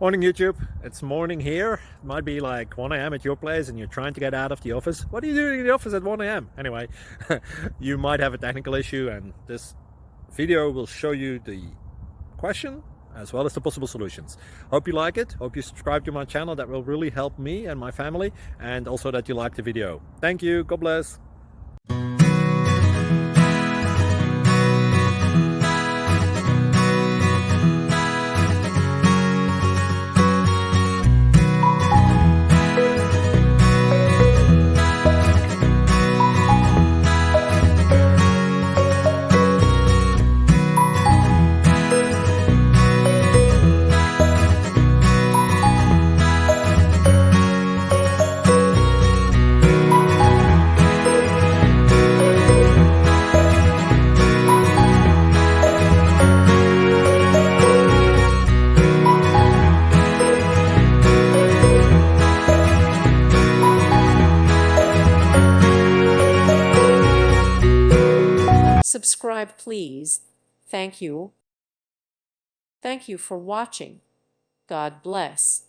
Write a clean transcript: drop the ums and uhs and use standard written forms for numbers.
Morning YouTube, it's morning here. It might be like 1 a.m. at your place and you're trying to get out of the office. What are you doing in the office at 1 a.m? Anyway, you might have a technical issue and this video will show you the question as well as the possible solutions. Hope you like it, hope you subscribe to my channel. That will really help me and my family, and also that you like the video. Thank you, God bless. Subscribe, please. Thank you. Thank you for watching. God bless.